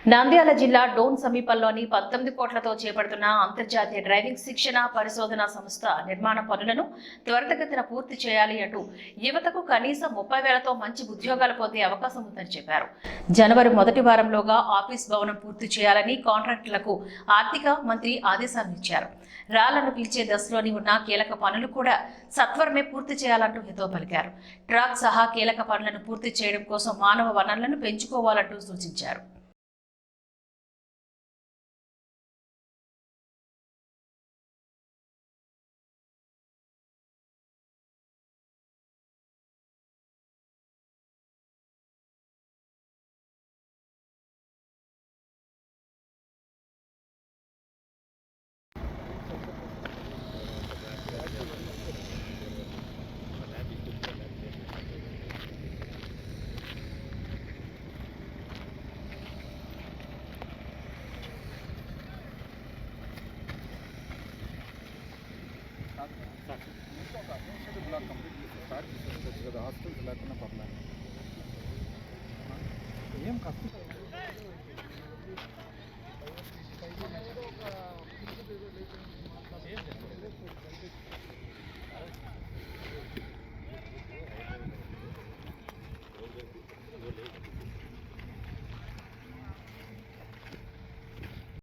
నంద్యాల జిల్లా డోన్ సమీపంలోని 19 కోట్లతో చేపడుతున్న అంతర్జాతీయ డ్రైవింగ్ శిక్షణ పరిశోధన సంస్థ నిర్మాణ పనులను త్వరితగతిన పూర్తి చేయాలి అంటూ యువతకు కనీసం 30,000తో మంచి ఉద్యోగాలు పొందే అవకాశం ఉందని చెప్పారు. జనవరి మొదటి వారంలోగా ఆఫీస్ భవనం పూర్తి చేయాలని కాంట్రాక్టులకు ఆర్థిక మంత్రి ఆదేశాలు ఇచ్చారు. రాళ్లను పీల్చే దశలోని ఉన్న కీలక పనులు కూడా సత్వరమే పూర్తి చేయాలంటూ హితవు పలికారు. ట్రాక్ సహా కీలక పనులను పూర్తి చేయడం కోసం మానవ వనరులను పెంచుకోవాలంటూ సూచించారు. హాస్టల్స్ లేకుండా పర్లేదు ఏం కష్టం